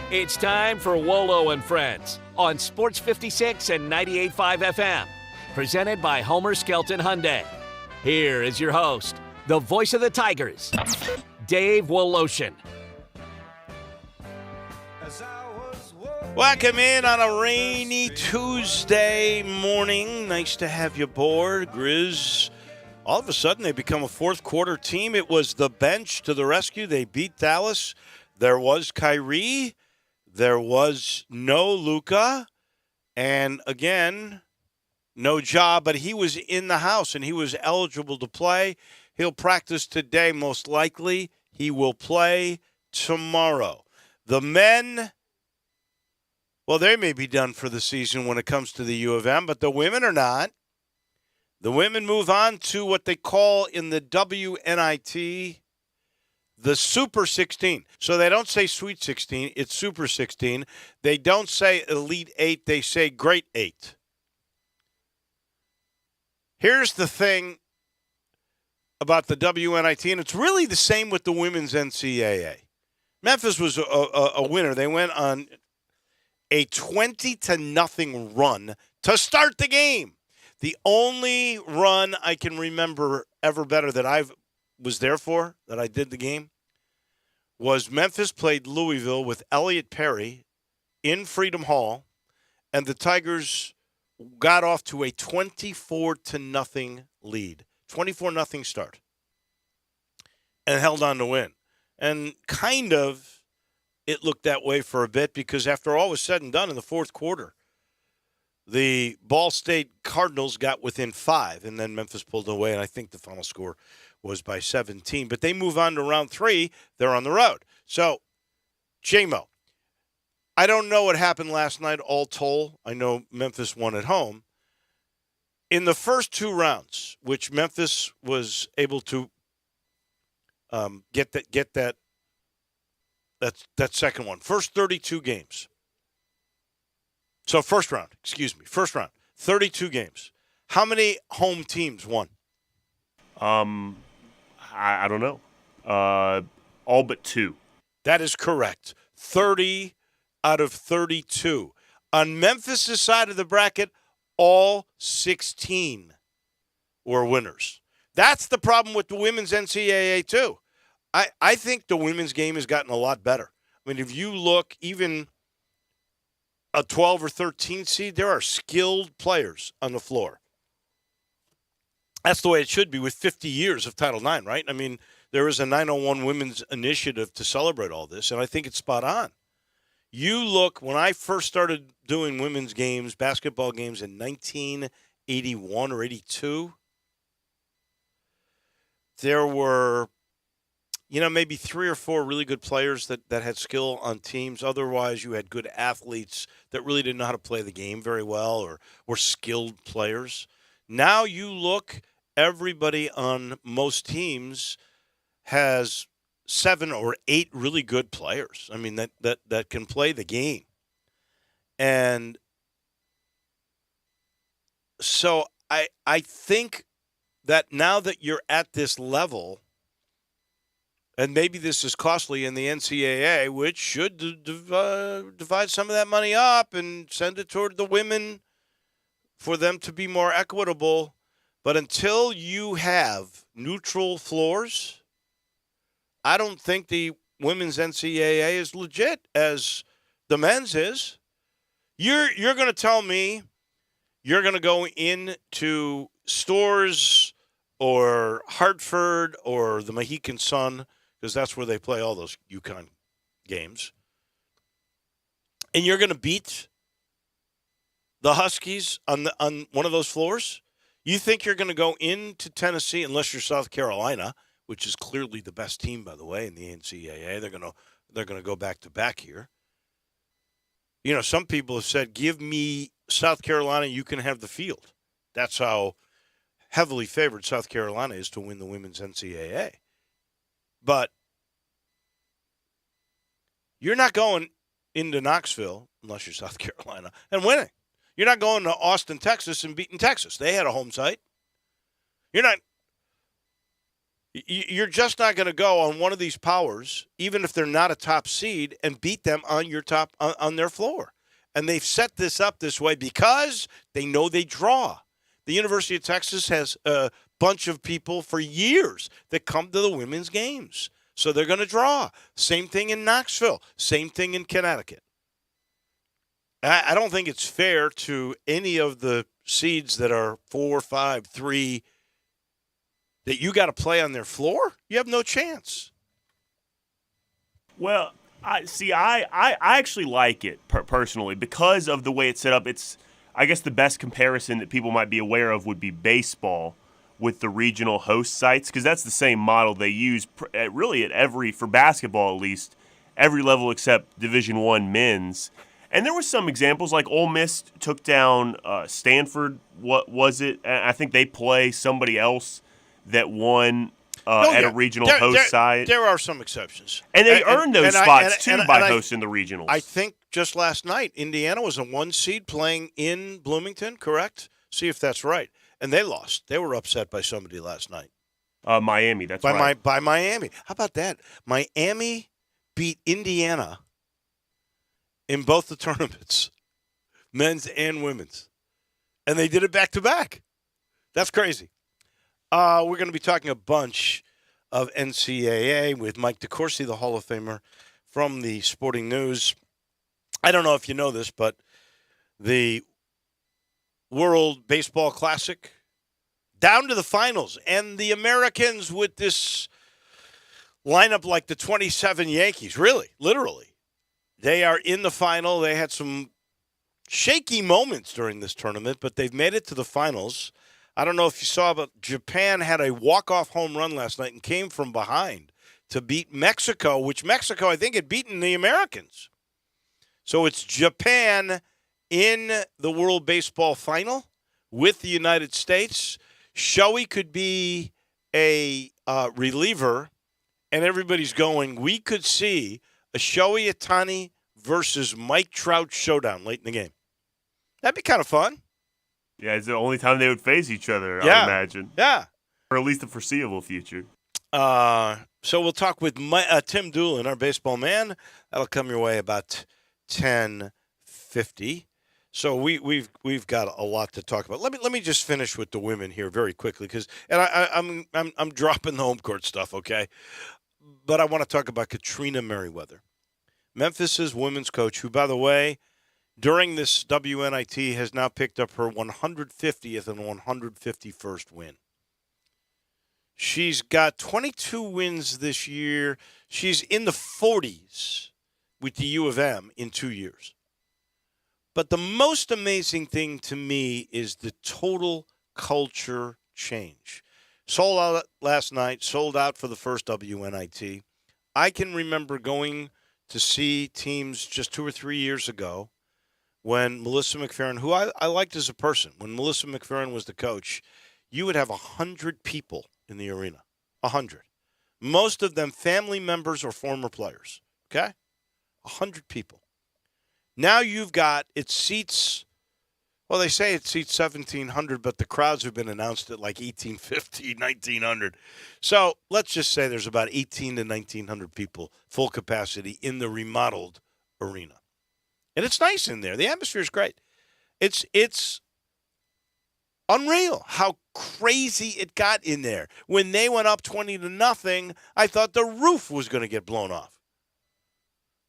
It's time for Wolo and Friends on Sports 56 and 98.5 FM. Presented by Homer Skelton Hyundai. Here is your host, the voice of the Tigers, Dave Woloshin. Welcome in on a rainy Tuesday morning. Nice to have you aboard. Grizz, all of a sudden they become a fourth quarter team. It was the bench to the rescue. They beat Dallas. There was Kyrie. There was no Luka. And again, no Ja, but he was in the house and he was eligible to play. He'll practice today most likely. He will play tomorrow. The men, well, they may be done for the season when it comes to the U of M, but the women are not. The women move on to what they call in the WNIT the Super 16. So they don't say Sweet 16, it's Super 16. They don't say Elite 8, they say Great 8. Here's the thing about the WNIT, and it's really the same with the women's NCAA. Memphis was a winner. They went on a 20-0 run to start the game. The only run I can remember ever better that I was there for, that I did the game, was Memphis played Louisville with Elliott Perry in Freedom Hall, and the Tigers got off to a 24-0 lead. 24-0 start. And held on to win. And kind of it looked that way for a bit because after all was said and done in the fourth quarter, the Ball State Cardinals got within 5, and then Memphis pulled away, and I think the final score was by 17. But they move on to round 3. They're on the road. So, J-Mo, I don't know what happened last night all told. I know Memphis won at home. In the first 2 rounds, which Memphis was able to get that second one, first 32 games. So first round, 32 games. How many home teams won? I don't know. All but 2. That is correct. 30 out of 32. On Memphis' side of the bracket, all 16 were winners. That's the problem with the women's NCAA, too. I think the women's game has gotten a lot better. I mean, if you look, even a 12 or 13 seed, there are skilled players on the floor. That's the way it should be with 50 years of Title IX, right? I mean, there is a 901 Women's Initiative to celebrate all this, and I think it's spot on. You look, when I first started doing women's games, basketball games in 1981 or 82, there were, maybe 3 or 4 really good players that had skill on teams. Otherwise, you had good athletes that really didn't know how to play the game very well or were skilled players. Now you look, everybody on most teams has 7 or 8 really good players. I mean, that can play the game. And so I think that now that you're at this level, and maybe this is costly in the NCAA, which should divide some of that money up and send it toward the women for them to be more equitable. But until you have neutral floors, I don't think the women's NCAA is legit as the men's is. You're going to tell me you're going to go into stores or Hartford or the Mohegan Sun, because that's where they play all those UConn games, and you're going to beat the Huskies on one of those floors? You think you're going to go into Tennessee, unless you're South Carolina, which is clearly the best team, by the way, in the NCAA. They're going to go back to back here. Some people have said, give me South Carolina, you can have the field. That's how heavily favored South Carolina is to win the women's NCAA. But you're not going into Knoxville, unless you're South Carolina, and winning. You're not going to Austin, Texas, and beating Texas. They had a home site. You're You're just not going to go on one of these powers, even if they're not a top seed, and beat them on on their floor. And they've set this up this way because they know they draw. The University of Texas has a bunch of people for years that come to the women's games. So they're going to draw. Same thing in Knoxville. Same thing in Connecticut. I don't think it's fair to any of the seeds that are 4, 5, 3 that you got to play on their floor. You have no chance. Well, I actually like it personally because of the way it's set up. It's, I guess, the best comparison that people might be aware of would be baseball with the regional host sites, because that's the same model they use really at every, for basketball at least, every level except Division I men's. And there were some examples, like Ole Miss took down Stanford. What was it? I think they play somebody else that won at a regional host site. There are some exceptions. And they earned those spots, too, by hosting the regionals. I think just last night, Indiana was a 1 seed playing in Bloomington, correct? See if that's right. And they lost. They were upset by somebody last night. Miami, that's right. By Miami. How about that? Miami beat Indiana in both the tournaments, men's and women's. And they did it back-to-back. That's crazy. We're going to be talking a bunch of NCAA with Mike DeCourcy, the Hall of Famer from the Sporting News. I don't know if you know this, but the World Baseball Classic down to the finals, and the Americans with this lineup like the 27 Yankees, really, literally. They are in the final. They had some shaky moments during this tournament, but they've made it to the finals. I don't know if you saw, but Japan had a walk-off home run last night and came from behind to beat Mexico, which Mexico, I think, had beaten the Americans. So it's Japan in the World Baseball Final with the United States. Shohei could be a reliever, and everybody's going, we could see a Shohei Ohtani versus Mike Trout showdown late in the game. That'd be kind of fun. Yeah, it's the only time they would face each other, I would imagine. Yeah. Or at least the foreseeable future. So we'll talk with Tim Doolin, our baseball man. That'll come your way about 10:50. So we've got a lot to talk about. Let me just finish with the women here very quickly, because I'm dropping the home court stuff, okay? But I want to talk about Katrina Merriweather, Memphis's women's coach, who, by the way, during this WNIT has now picked up her 150th and 151st win. She's got 22 wins this year. She's in the 40s with the U of M in 2 years. But the most amazing thing to me is the total culture change. Sold out last night, sold out for the first WNIT. I can remember going to see teams just 2 or 3 years ago when Melissa McFerrin, who I liked as a person, when Melissa McFerrin was the coach, you would have 100 people in the arena. 100. Most of them family members or former players. Okay? 100 people. Now you've got, it seats, well, they say it seats 1,700, but the crowds have been announced at like 1,850, 1,900. So let's just say there's about 1,800 to 1,900 people, full capacity, in the remodeled arena. And it's nice in there. The atmosphere is great. It's unreal how crazy it got in there. When they went up 20-0, I thought the roof was going to get blown off.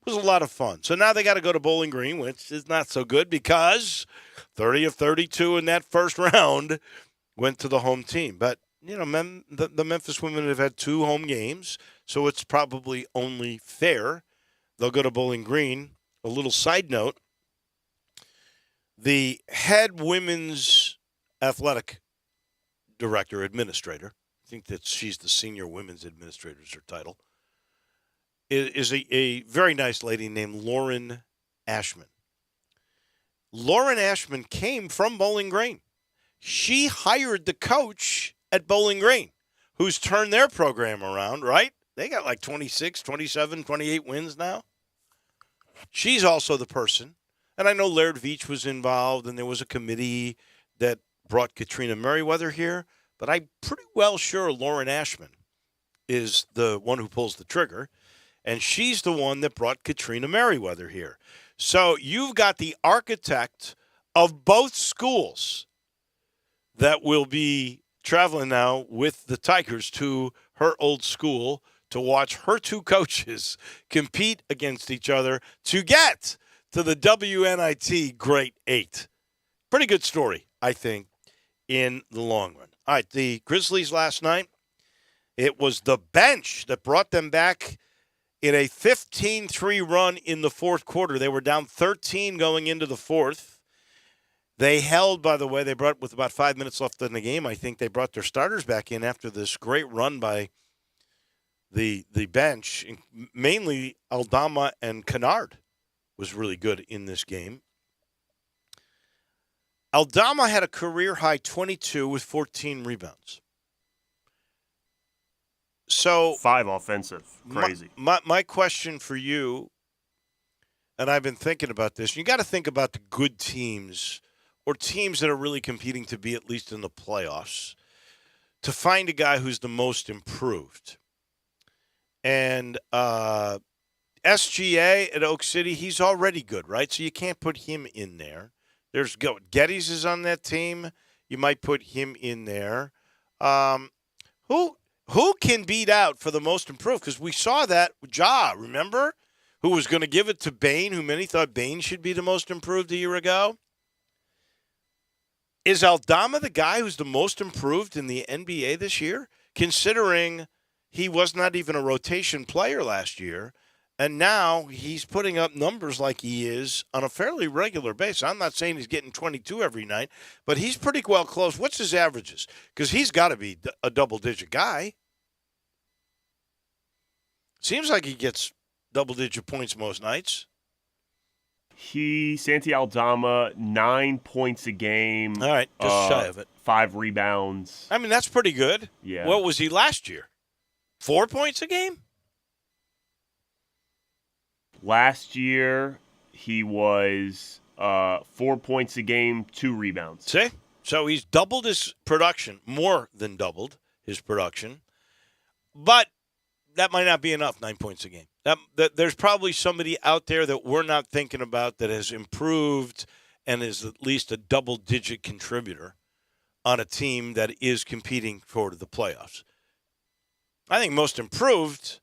It was a lot of fun. So now they got to go to Bowling Green, which is not so good because 30 of 32 in that first round went to the home team. But, you know, the Memphis women have had 2 home games, so it's probably only fair. They'll go to Bowling Green. A little side note, the head women's athletic director, administrator, I think that she's the senior women's administrator is her title, is a very nice lady named Lauren Ashman. Lauren Ashman came from Bowling Green. She hired the coach at Bowling Green, who's turned their program around, right? They got like 26, 27, 28 wins now. She's also the person. And I know Laird Veach was involved, and there was a committee that brought Katrina Merriweather here. But I'm pretty well sure Lauren Ashman is the one who pulls the trigger, and she's the one that brought Katrina Merriweather here. So you've got the architect of both schools that will be traveling now with the Tigers to her old school to watch her two coaches compete against each other to get to the WNIT Great Eight. Pretty good story, I think, in the long run. All right, the Grizzlies last night, it was the bench that brought them back in a 15-3 run in the fourth quarter. They were down 13 going into the fourth. They held, by the way, with about 5 minutes left in the game, I think they brought their starters back in after this great run by the bench. Mainly Aldama and Kennard was really good in this game. Aldama had a career-high 22 with 14 rebounds. So 5 offensive. Crazy. My question for you, and I've been thinking about this, you got to think about the good teams or teams that are really competing to be at least in the playoffs, to find a guy who's the most improved. And SGA at Oak City, he's already good, right? So you can't put him in there. There's Geddes is on that team. You might put him in there. Who can beat out for the most improved? Because we saw that Ja, remember? Who was going to give it to Bane, who many thought Bane should be the most improved a year ago. Is Aldama the guy who's the most improved in the NBA this year? Considering he was not even a rotation player last year, and now he's putting up numbers like he is on a fairly regular basis. I'm not saying he's getting 22 every night, but he's pretty well close. What's his averages? Because he's got to be a double-digit guy. Seems like he gets double-digit points most nights. Santi Aldama, 9 points a game. All right, just shy of it. 5 rebounds. I mean, that's pretty good. Yeah. What was he last year? 4 points a game? Last year, he was 4 points a game, 2 rebounds. See? So he's doubled his production, more than doubled his production. But that might not be enough, 9 points a game. There's probably somebody out there that we're not thinking about that has improved and is at least a double-digit contributor on a team that is competing for the playoffs. I think most improved,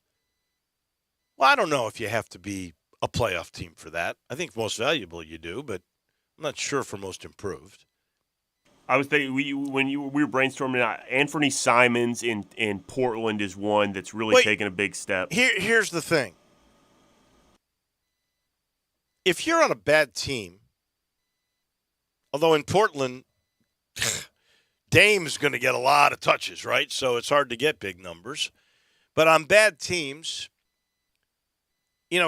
well, I don't know if you have to be a playoff team for that. I think most valuable you do, but I'm not sure for most improved. I was thinking we were brainstorming. Anthony Simons in Portland is one that's really taken a big step. Here's the thing. If you're on a bad team, although in Portland, Dame's going to get a lot of touches, right? So it's hard to get big numbers. But on bad teams,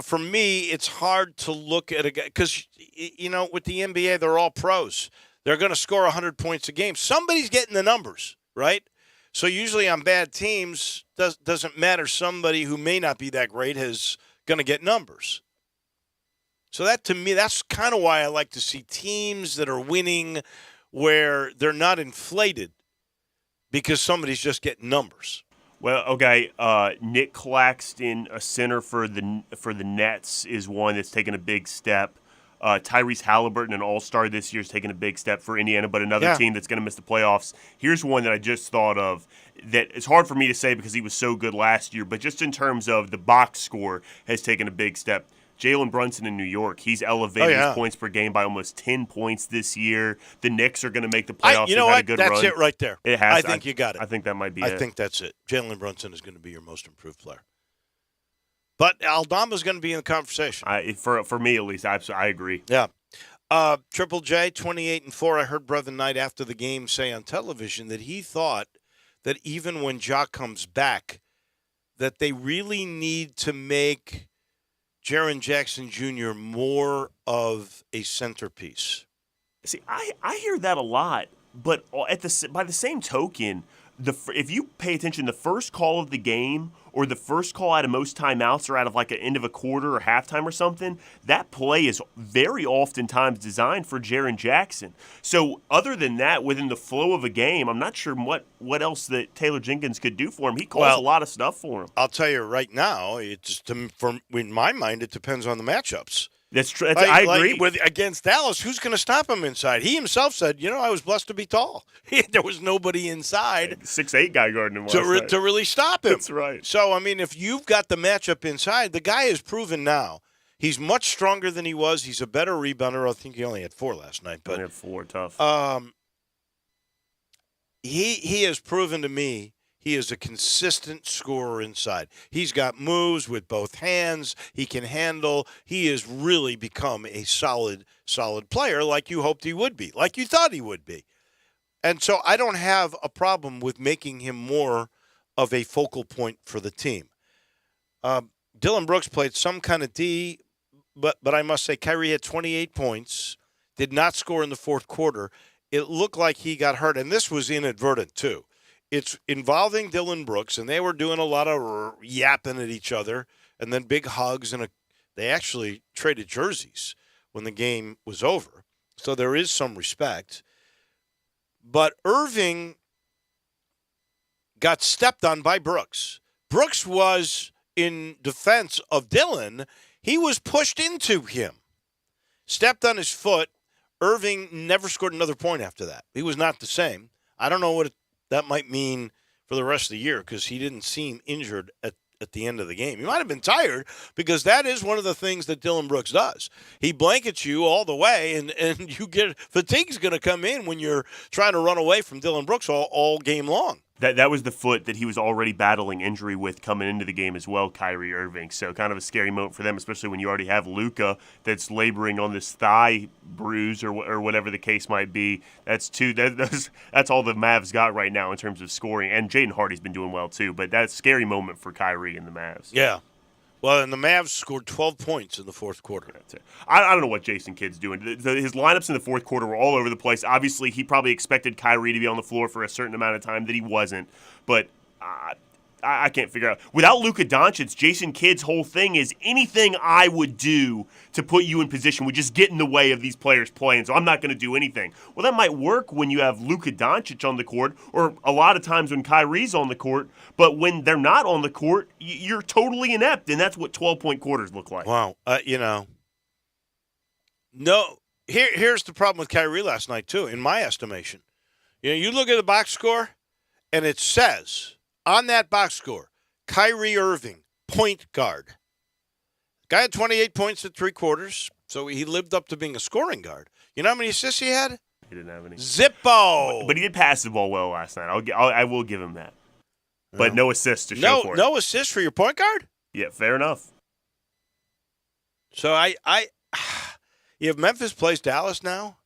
for me, it's hard to look at a guy because, with the NBA, they're all pros. They're going to score 100 points a game. Somebody's getting the numbers, right? So usually on bad teams, doesn't matter. Somebody who may not be that great is going to get numbers. So that, to me, that's kind of why I like to see teams that are winning where they're not inflated because somebody's just getting numbers. Well, okay, Nick Claxton, a center for the Nets, is one that's taken a big step. Tyrese Halliburton, an all-star this year, is taking a big step for Indiana, but another team that's going to miss the playoffs. Here's one that I just thought of that it's hard for me to say because he was so good last year, but just in terms of the box score has taken a big step. Jalen Brunson in New York, he's elevated his points per game by almost 10 points this year. The Knicks are going to make the playoffs. You know what? That's run. it right there. It has. I think you got it. I think that might be it. I think that's it. Jalen Brunson is going to be your most improved player. But Aldama's going to be in the conversation. For me, at least, I agree. Yeah. Triple J, 28-4. I heard Brother Knight after the game say on television that he thought that even when Ja comes back, that they really need to make Jaren Jackson Jr. more of a centerpiece. See, I hear that a lot, but by the same token, if you pay attention, the first call of the game or the first call out of most timeouts or out of like an end of a quarter or halftime or something, that play is very oftentimes designed for Jaren Jackson. So other than that, within the flow of a game, I'm not sure what else that Taylor Jenkins could do for him. He calls a lot of stuff for him. I'll tell you right now, in my mind, it depends on the matchups. That's true. I agree. Against Dallas, who's going to stop him inside? He himself said, I was blessed to be tall. There was nobody inside. 6'8" guy guarding him to really stop him. That's right. So, if you've got the matchup inside, the guy has proven now. He's much stronger than he was. He's a better rebounder. I think he only had 4 last night. But only had 4, tough. He has proven to me he is a consistent scorer inside. He's got moves with both hands. He can handle. He has really become a solid player like you hoped he would be, like you thought he would be. And so I don't have a problem with making him more of a focal point for the team. Dylan Brooks played some kind of D, but I must say Kyrie had 28 points, did not score in the fourth quarter. It looked like he got hurt, and this was inadvertent too. It's involving Dylan Brooks, and they were doing a lot of yapping at each other, and then big hugs, and they actually traded jerseys when the game was over. So there is some respect. But Irving got stepped on by Brooks. Brooks was in defense of Dylan. He was pushed into him, stepped on his foot. Irving never scored another point after that. He was not the same. I don't know what that might mean for the rest of the year because he didn't seem injured at the end of the game. He might have been tired because that is one of the things that Dylan Brooks does. He blankets you all the way, and you get fatigue's going to come in when you're trying to run away from Dylan Brooks all game long. That was the foot that he was already battling injury with coming into the game as well, Kyrie Irving. So kind of a scary moment for them, especially when you already have Luka that's laboring on this thigh bruise or whatever the case might be. That's all the Mavs got right now in terms of scoring. And Jaden Hardy's been doing well too, but that's a scary moment for Kyrie and the Mavs. Yeah. Well, and the Mavs scored 12 points in the fourth quarter. I don't know what Jason Kidd's doing. His lineups in the fourth quarter were all over the place. Obviously, he probably expected Kyrie to be on the floor for a certain amount of time that he wasn't. But I can't figure out. Without Luka Doncic, Jason Kidd's whole thing is anything I would do to put you in position would just get in the way of these players playing, so I'm not going to do anything. Well, that might work when you have Luka Doncic on the court, or a lot of times when Kyrie's on the court, but when they're not on the court, you're totally inept, and that's what 12-point quarters look like. Wow. No. Here's the problem with Kyrie last night, too, in my estimation. You look at the box score, and it says on that box score, Kyrie Irving, point guard. Guy had 28 points at 3 quarters, so he lived up to being a scoring guard. You know how many assists he had? He didn't have any. Zippo! But he did pass the ball well last night. I will give him that. But no assists to show for it. No assists for your point guard? Yeah, fair enough. So if Memphis plays Dallas now,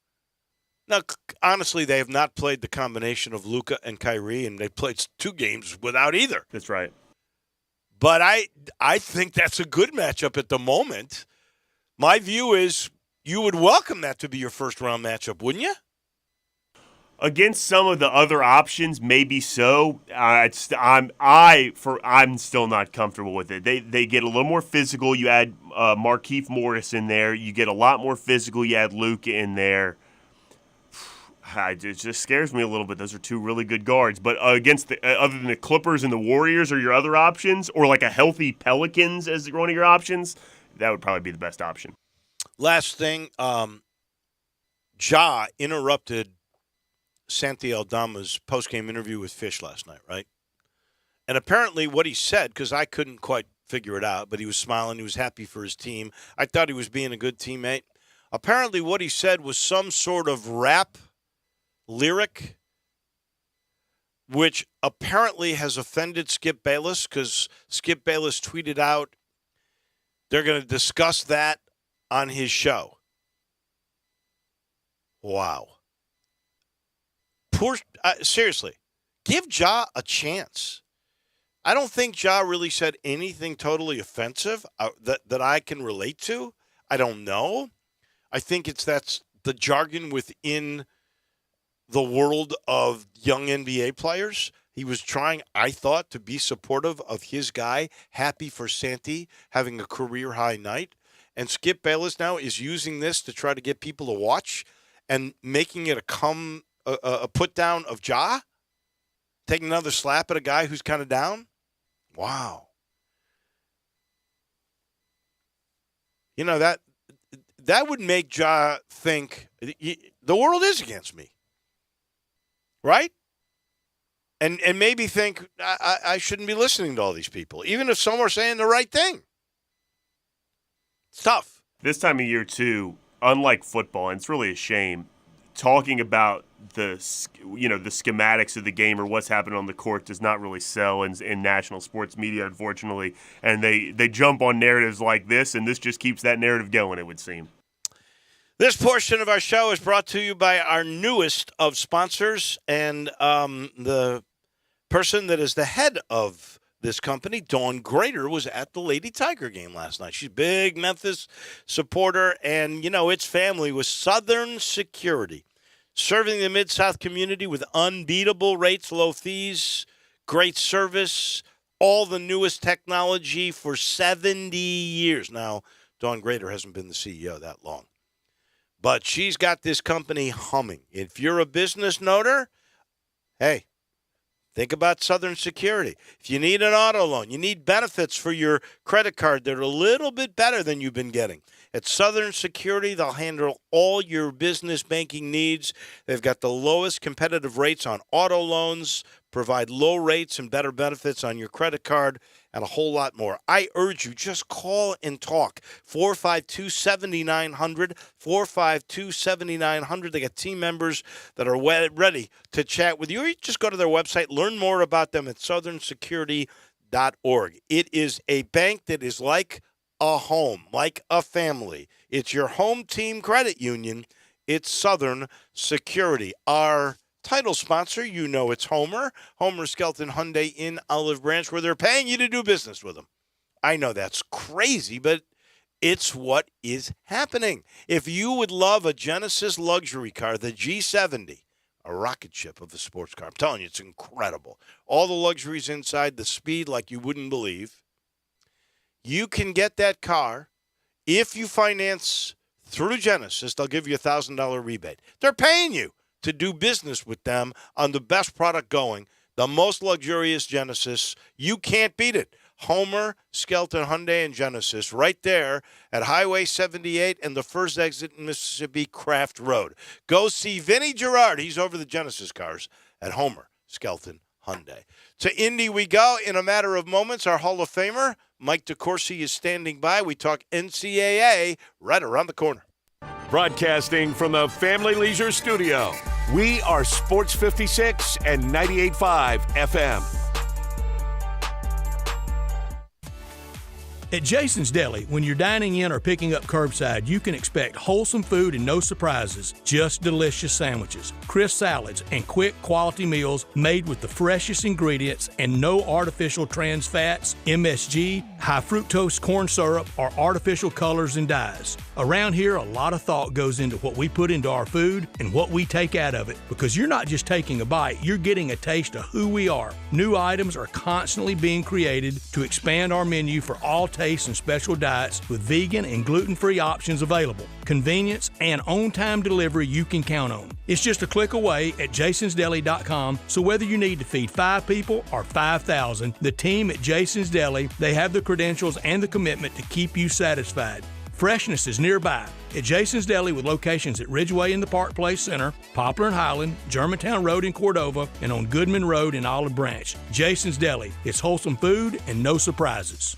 honestly, they have not played the combination of Luka and Kyrie, and they played 2 games without either. That's right. But I think that's a good matchup at the moment. My view is you would welcome that to be your first-round matchup, wouldn't you? Against some of the other options, maybe so. I'm still not comfortable with it. They get a little more physical. You add Markieff Morris in there. You get a lot more physical. You add Luka in there. It just scares me a little bit. Those are 2 really good guards. But against other than the Clippers and the Warriors are your other options, or like a healthy Pelicans as one of your options, that would probably be the best option. Last thing, Ja interrupted Santi Aldama's post-game interview with Fish last night, right? And apparently what he said, because I couldn't quite figure it out, but he was smiling. He was happy for his team. I thought he was being a good teammate. Apparently what he said was some sort of rap lyric, which apparently has offended Skip Bayless, because Skip Bayless tweeted out they're going to discuss that on his show. Wow. Seriously, give Ja a chance. I don't think Ja really said anything totally offensive that I can relate to. I don't know. I think that's the jargon within the world of young NBA players. He was trying, I thought, to be supportive of his guy, happy for Santi having a career-high night. And Skip Bayless now is using this to try to get people to watch and making it a put-down of Ja, taking another slap at a guy who's kind of down. Wow. You know, that would make Ja think the world is against me, right? And maybe think I shouldn't be listening to all these people, even if some are saying the right thing. It's tough. This time of year, too, unlike football, and it's really a shame, talking about the schematics of the game or what's happening on the court does not really sell in national sports media, unfortunately. And they jump on narratives like this, and this just keeps that narrative going, it would seem. This portion of our show is brought to you by our newest of sponsors, and the person that is the head of this company, Dawn Grader, was at the Lady Tiger game last night. She's a big Memphis supporter, and, it's family with Southern Security, serving the Mid-South community with unbeatable rates, low fees, great service, all the newest technology for 70 years. Now, Dawn Grader hasn't been the CEO that long, but she's got this company humming. If you're a business noter, hey, think about Southern Security. If you need an auto loan, you need benefits for your credit card that are a little bit better than you've been getting. At Southern Security, they'll handle all your business banking needs. They've got the lowest competitive rates on auto loans, provide low rates and better benefits on your credit card, and a whole lot more. I urge you, just call and talk. 452-7900, 452-7900. They got team members that are ready to chat with you. Or you just go to their website, learn more about them at southernsecurity.org. It is a bank that is like a home, like a family. It's your home team credit union. It's Southern Security. Our title sponsor, it's Homer Skelton Hyundai in Olive Branch, where they're paying you to do business with them. I know that's crazy, but it's what is happening. If you would love a Genesis luxury car, the G70, a rocket ship of a sports car, I'm telling you, it's incredible. All the luxuries inside, the speed like you wouldn't believe. You can get that car if you finance through Genesis. They'll give you a $1,000 rebate. They're paying you to do business with them on the best product going, the most luxurious Genesis. You can't beat it. Homer, Skelton, Hyundai, and Genesis right there at Highway 78 and the first exit in Mississippi Craft Road. Go see Vinny Gerard. He's over the Genesis cars at Homer, Skelton, Hyundai. To Indy we go in a matter of moments. Our Hall of Famer, Mike DeCourcy, is standing by. We talk NCAA right around the corner. Broadcasting from the Family Leisure Studio, we are Sports 56 and 98.5 FM. At Jason's Deli, when you're dining in or picking up curbside, you can expect wholesome food and no surprises, just delicious sandwiches, crisp salads, and quick quality meals made with the freshest ingredients and no artificial trans fats, MSG, high fructose corn syrup, or artificial colors and dyes. Around here, a lot of thought goes into what we put into our food and what we take out of it, because you're not just taking a bite, you're getting a taste of who we are. New items are constantly being created to expand our menu for all tastes and special diets with vegan and gluten-free options available. Convenience and on-time delivery you can count on. It's just a click away at jasonsdeli.com, so whether you need to feed 5 people or 5,000, the team at Jason's Deli, they have the credentials and the commitment to keep you satisfied. Freshness is nearby at Jason's Deli with locations at Ridgeway in the Park Place Center, Poplar and Highland, Germantown Road in Cordova, and on Goodman Road in Olive Branch. Jason's Deli. It's wholesome food and no surprises.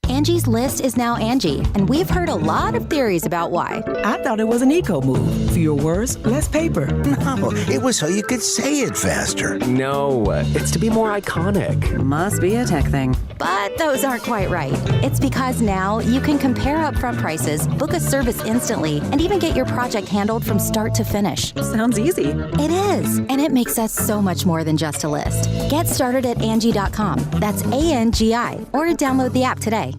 Angie's List is now Angie, and we've heard a lot of theories about why. I thought it was an eco move. Fewer words, less paper. No, it was so you could say it faster. No, it's to be more iconic. Must be a tech thing. But those aren't quite right. It's because now you can compare upfront prices, book a service instantly, and even get your project handled from start to finish. Sounds easy. It is, and it makes us so much more than just a list. Get started at Angie.com. That's ANGI, or download the app today.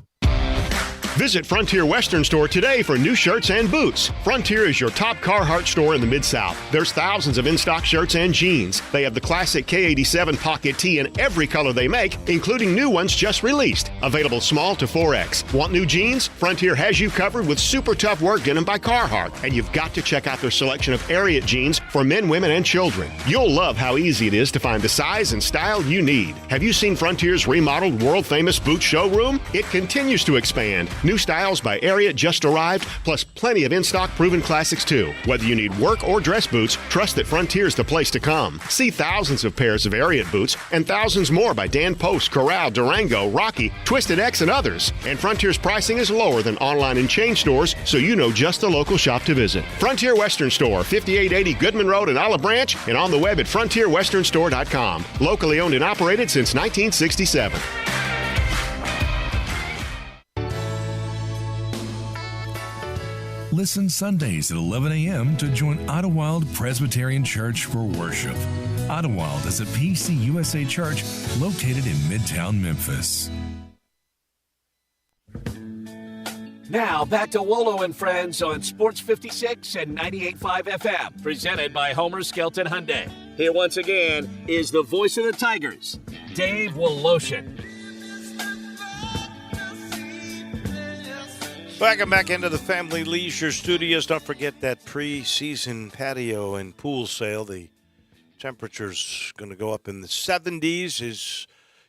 Visit Frontier Western Store today for new shirts and boots. Frontier is your top Carhartt store in the Mid-South. There's thousands of in-stock shirts and jeans. They have the classic K87 pocket tee in every color they make, including new ones just released. Available small to 4X. Want new jeans? Frontier has you covered with super tough work denim by Carhartt. And you've got to check out their selection of Ariat jeans for men, women, and children. You'll love how easy it is to find the size and style you need. Have you seen Frontier's remodeled world-famous boot showroom? It continues to expand. New styles by Ariat just arrived, plus plenty of in-stock proven classics too. Whether you need work or dress boots, trust that Frontier's the place to come. See thousands of pairs of Ariat boots and thousands more by Dan Post, Corral, Durango, Rocky, Twisted X, and others. And Frontier's pricing is lower than online and chain stores, so you know just the local shop to visit. Frontier Western Store, 5880 Goodman Road in Olive Branch, and on the web at frontierwesternstore.com. Locally owned and operated since 1967. Listen Sundays at 11 a.m. to join Idlewild Presbyterian Church for worship. Idlewild is a PCUSA church located in Midtown Memphis. Now back to Wolo and Friends on Sports 56 and 98.5 FM, presented by Homer Skelton Hyundai. Here once again is the voice of the Tigers, Dave Woloshin. Welcome back into the Family Leisure Studios. Don't forget that pre-season patio and pool sale. The temperature's going to go up in the 70s. Is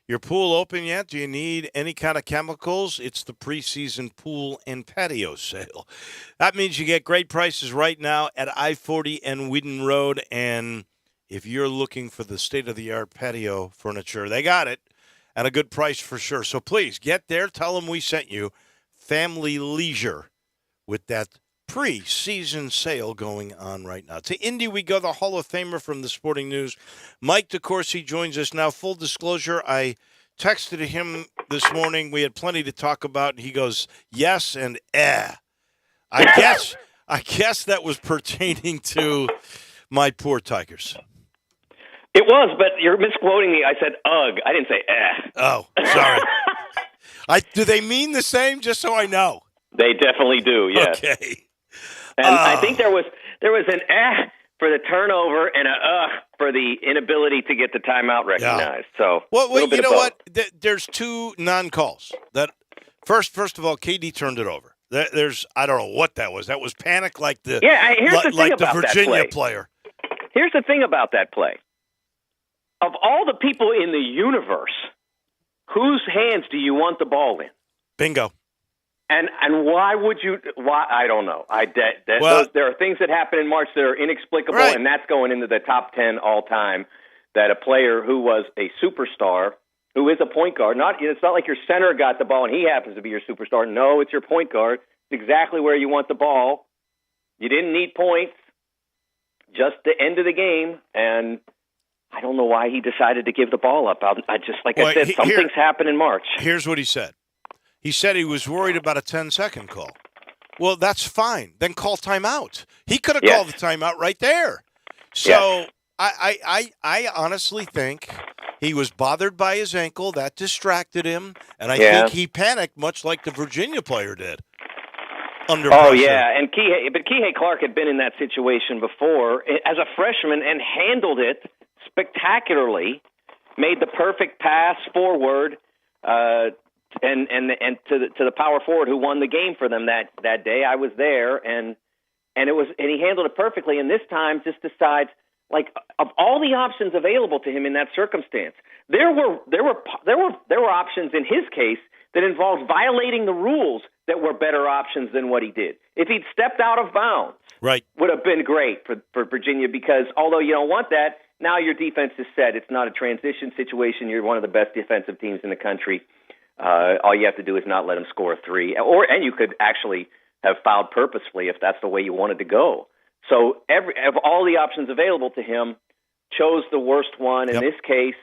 your pool open yet? Do you need any kind of chemicals? It's the pre-season pool and patio sale. That means you get great prices right now at I-40 and Whedon Road. And if you're looking for the state-of-the-art patio furniture, they got it at a good price for sure. So please get there. Tell them we sent you. Family Leisure with that pre-season sale going on right now. To Indy we go, the Hall of Famer from the Sporting News. Mike DeCourcy joins us now. Full disclosure, I texted him this morning. We had plenty to talk about. He goes, yes and eh. I guess that was pertaining to my poor Tigers. It was, but you're misquoting me. I said ugh. I didn't say eh. Oh, sorry. Do they mean the same, just so I know? They definitely do, yes. Okay. And I think there was an eh for the turnover and a for the inability to get the timeout recognized. Yeah. So, well, you know what? There's two non-calls. That first of all, KD turned it over. There's I don't know what that was. That was panic, like the Virginia player. Here's the thing about that play. Of all the people in the universe, whose hands do you want the ball in? Bingo. And why would you? Why I don't know. There are things that happen in March that are inexplicable, right. And that's going into the top 10 all time. That a player who was a superstar, who is a point guard, it's not like your center got the ball and he happens to be your superstar. No, it's your point guard. It's exactly where you want the ball. You didn't need points, just the end of the game, and I don't know why he decided to give the ball up. I said, something's happened in March. Here's what he said. He said he was worried about a 10-second call. Well, that's fine. Then call timeout. He could have called the timeout right there. So I honestly think he was bothered by his ankle. That distracted him. And I think he panicked, much like the Virginia player did. Under pressure. Yeah. And Kihei Clark had been in that situation before as a freshman and handled it spectacularly, made the perfect pass forward, and to the power forward who won the game for them that day. I was there, and he handled it perfectly. And this time, just decides, like, of all the options available to him in that circumstance, there were options in his case that involved violating the rules that were better options than what he did. If he'd stepped out of bounds, right, would have been great for Virginia, because although you don't want that, now your defense is set. It's not a transition situation. You're one of the best defensive teams in the country. All you have to do is not let them score a three. And you could actually have fouled purposefully if that's the way you wanted to go. So of all the options available to him, chose the worst one. In this case,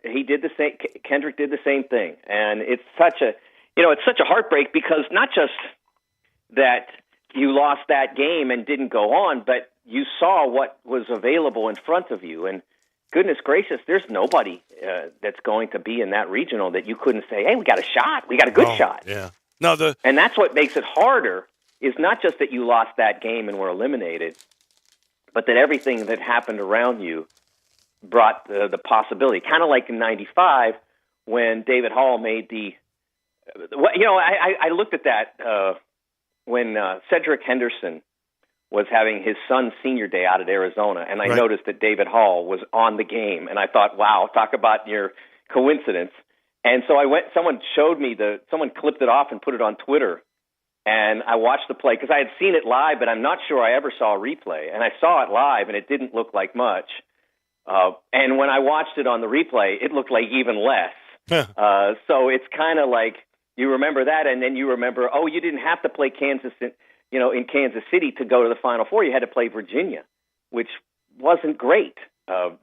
he did the same. Kendrick did the same thing. And it's such a heartbreak, because not just that you lost that game and didn't go on, but you saw what was available in front of you. And goodness gracious, there's nobody that's going to be in that regional that you couldn't say, hey, we got a shot. We got a good shot. Yeah. No, and that's what makes it harder. Is not just that you lost that game and were eliminated, but that everything that happened around you brought the possibility. Kind of like in '95 when David Hall made the. I looked at that when Cedric Henderson was having his son's senior day out at Arizona, and I noticed that David Hall was on the game, and I thought, wow, talk about your coincidence. And so I went. Someone clipped it off and put it on Twitter, and I watched the play because I had seen it live, but I'm not sure I ever saw a replay. And I saw it live, and it didn't look like much. And when I watched it on the replay, it looked like even less. So it's kind of like you remember that, and then you remember, you didn't have to play Kansas, in Kansas City to go to the Final Four. You had to play Virginia, which wasn't great.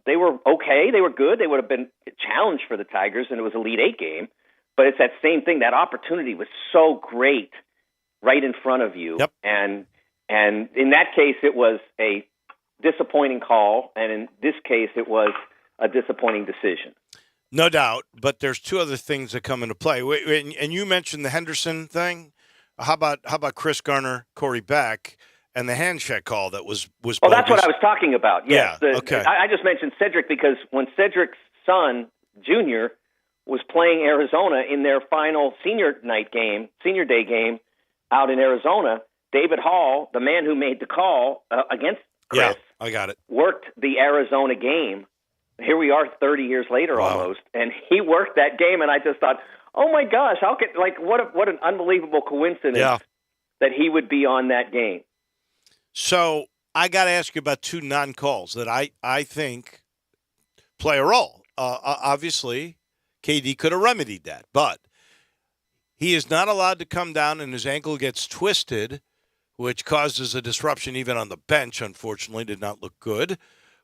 They were okay. They were good. They would have been a challenge for the Tigers, and it was an Elite Eight game. But it's that same thing. That opportunity was so great right in front of you. Yep. And in that case, it was a disappointing call, and in this case, it was a disappointing decision. No doubt, but there's two other things that come into play. And you mentioned the Henderson thing. How about Chris Garner, Corey Beck, and the handshake call that was bogus? Oh, that's what I was talking about. Yes. Yeah, okay. I just mentioned Cedric because when Cedric's son, Junior, was playing Arizona in their final senior day game out in Arizona, David Hall, the man who made the call against Chris, I got it, worked the Arizona game. Here we are 30 years later almost, and he worked that game, and I just thought, oh my gosh, what an unbelievable coincidence that he would be on that game. So I got to ask you about two non-calls that I think play a role. Obviously, KD could have remedied that, but he is not allowed to come down and his ankle gets twisted, which causes a disruption even on the bench, unfortunately. Did not look good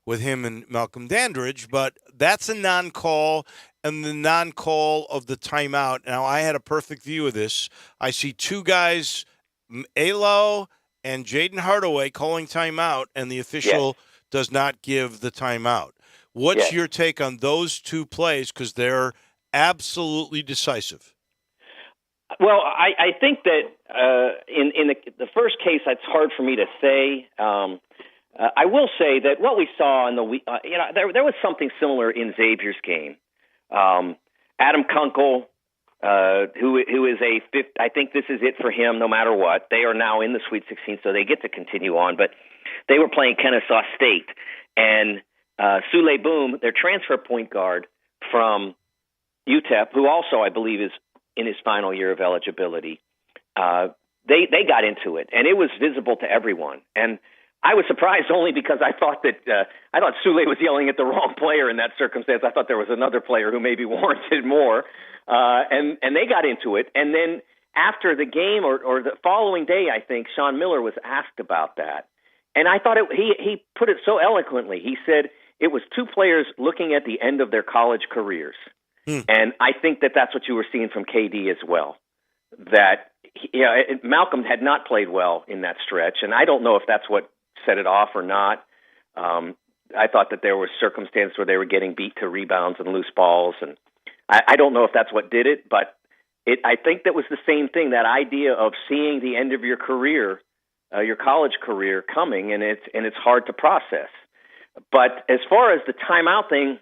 with him and Malcolm Dandridge, but that's a non-call, and the non-call of the timeout. Now, I had a perfect view of this. I see two guys, Alo and Jaden Hardaway, calling timeout, and the official does not give the timeout. What's your take on those two plays? Because they're absolutely decisive. Well, I think that in the first case, it's hard for me to say. I will say that what we saw in the week, there was something similar in Xavier's game. Adam Kunkel, who is a fifth, I think this is it for him no matter what. They are now in the Sweet 16, so they get to continue on. But they were playing Kennesaw State, and Sule Boom, their transfer point guard from UTEP, who also I believe is in his final year of eligibility, they got into it, and it was visible to everyone. And I was surprised only because I thought Sule was yelling at the wrong player in that circumstance. I thought there was another player who maybe warranted more, and they got into it. And then after the game or the following day, I think Sean Miller was asked about that, and I thought he put it so eloquently. He said it was two players looking at the end of their college careers. And I think that's what you were seeing from KD as well. That Malcolm had not played well in that stretch, and I don't know if that's what set it off or not. I thought that there were circumstances where they were getting beat to rebounds and loose balls, and I don't know if that's what did it, but I think that was the same thing, that idea of seeing the end of your career, your college career coming, and it's hard to process. But as far as the timeout thing,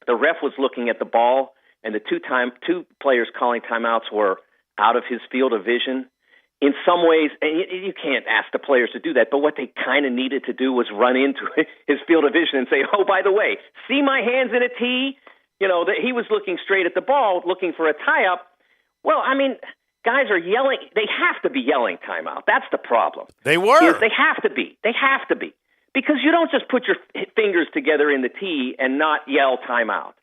the ref was looking at the ball, and the two players calling timeouts were out of his field of vision. In some ways, and you can't ask the players to do that, but what they kind of needed to do was run into his field of vision and say, oh, by the way, see my hands in a T? That he was looking straight at the ball, looking for a tie-up. Well, I mean, guys are yelling. They have to be yelling timeout. That's the problem. They were. They have to be. They have to be. Because you don't just put your fingers together in the T and not yell timeout.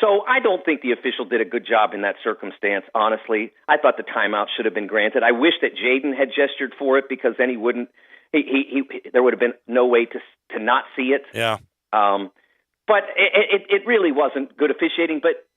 So I don't think the official did a good job in that circumstance, honestly. I thought the timeout should have been granted. I wish that Jaden had gestured for it, because then he wouldn't. There would have been no way to not see it. Yeah. But it really wasn't good officiating. But